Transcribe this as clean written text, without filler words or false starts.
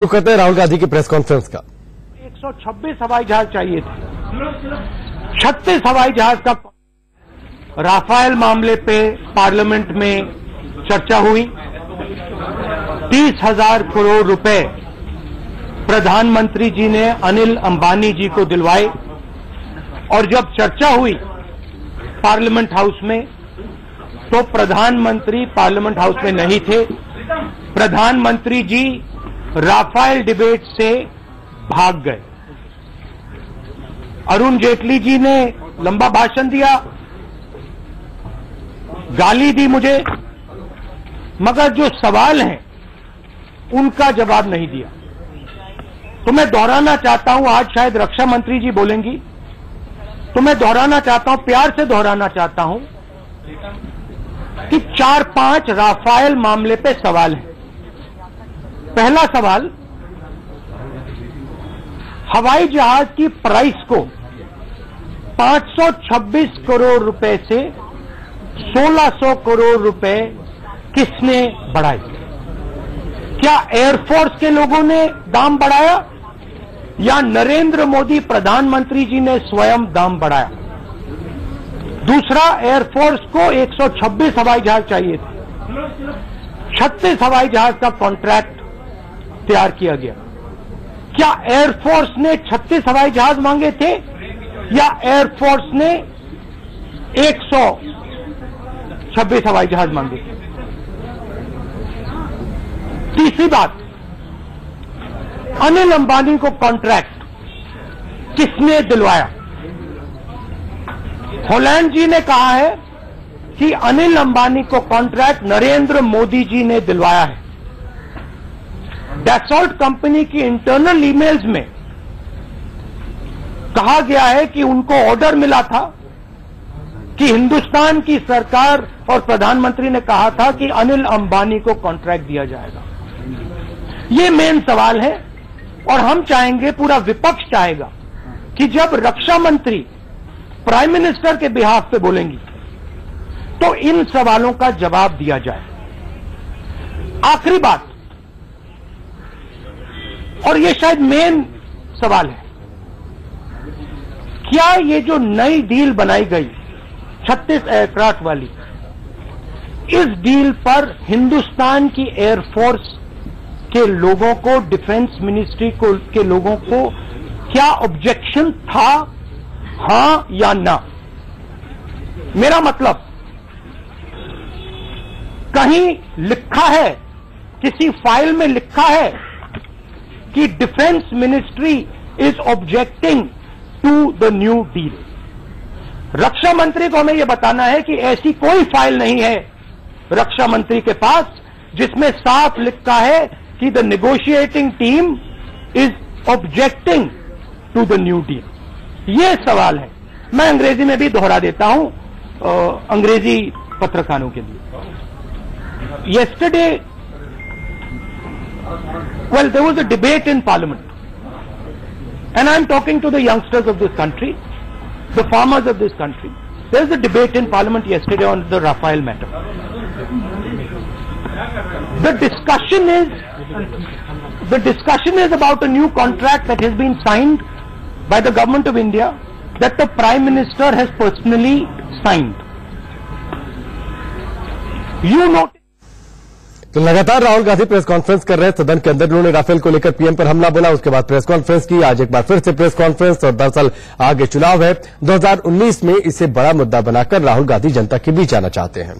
करते हैं राहुल गांधी की प्रेस कॉन्फ्रेंस का। 126 हवाई जहाज चाहिए थे, 36 हवाई जहाज का। राफेल मामले पे पार्लियामेंट में चर्चा हुई। 30,000 करोड़ रुपए प्रधानमंत्री जी ने अनिल अंबानी जी को दिलवाए और जब चर्चा हुई पार्लियामेंट हाउस में तो प्रधानमंत्री पार्लियामेंट हाउस में नहीं थे। प्रधानमंत्री जी राफेल डिबेट से भाग गए। अरुण जेटली जी ने लंबा भाषण दिया, गाली दी मुझे, मगर जो सवाल हैं उनका जवाब नहीं दिया। तो मैं दोहराना चाहता हूं, आज शायद रक्षा मंत्री जी बोलेंगी, तो मैं दोहराना चाहता हूं, प्यार से दोहराना चाहता हूं कि 4-5 राफेल मामले पे सवाल है। पहला सवाल, हवाई जहाज की प्राइस को 526 करोड़ रुपए से 1600 करोड़ रुपए किसने बढ़ाए? क्या एयरफोर्स के लोगों ने दाम बढ़ाया या नरेंद्र मोदी प्रधानमंत्री जी ने स्वयं दाम बढ़ाया? दूसरा, एयरफोर्स को 126 हवाई जहाज चाहिए थे, 36 हवाई जहाज का कॉन्ट्रैक्ट तैयार किया गया। क्या एयरफोर्स ने 36 हवाई जहाज मांगे थे या एयरफोर्स ने 126 हवाई जहाज मांगे थे? तीसरी बात, अनिल अंबानी को कॉन्ट्रैक्ट किसने दिलवाया? हॉलैंड जी ने कहा है कि अनिल अंबानी को कॉन्ट्रैक्ट नरेंद्र मोदी जी ने दिलवाया है। डैसॉल्ट कंपनी की इंटरनल ईमेल्स में कहा गया है कि उनको ऑर्डर मिला था कि हिंदुस्तान की सरकार और प्रधानमंत्री ने कहा था कि अनिल अंबानी को कॉन्ट्रैक्ट दिया जाएगा। ये मेन सवाल है और हम चाहेंगे, पूरा विपक्ष चाहेगा कि जब रक्षा मंत्री प्राइम मिनिस्टर के बिहाफ पे बोलेंगी तो इन सवालों का जवाब दिया जाए। आखिरी बात, और ये शायद मेन सवाल है, क्या ये जो नई डील बनाई गई 36 एयरक्राफ्ट वाली, इस डील पर हिंदुस्तान की एयरफोर्स के लोगों को, डिफेंस मिनिस्ट्री के लोगों को क्या ऑब्जेक्शन था, हां या ना? मेरा मतलब, कहीं लिखा है, किसी फाइल में लिखा है कि defence ministry is objecting to the new deal? रक्षा मंत्री को हमें यह बताना है कि ऐसी कोई फाइल नहीं है रक्षा मंत्री के पास जिसमें साफ लिखा है कि the negotiating team is objecting to the new deal. ये सवाल है। मैं अंग्रेजी में भी दोहरा देता हूं अंग्रेजी पत्रकारों के लिए। Yesterday, well, there was a debate in Parliament, and I'm talking to the youngsters of this country, the farmers of this country. There was a debate in Parliament yesterday on the Rafael matter. The discussion is about a new contract that has been signed by the government of India, that the Prime Minister has personally signed. You know. तो लगातार Rahul Gandhi press conference कर रहे हैं। सदन के अंदर उन्होंने Rafale को लेकर पीएम पर हमला बोला, उसके बाद प्रेस कॉन्फ्रेंस की, आज एक बार फिर से प्रेस कॉन्फ्रेंस। और दरअसल आगे चुनाव है, 2019 में इसे बड़ा मुद्दा बनाकर राहुल गांधी जनता के बीच आना चाहते हैं।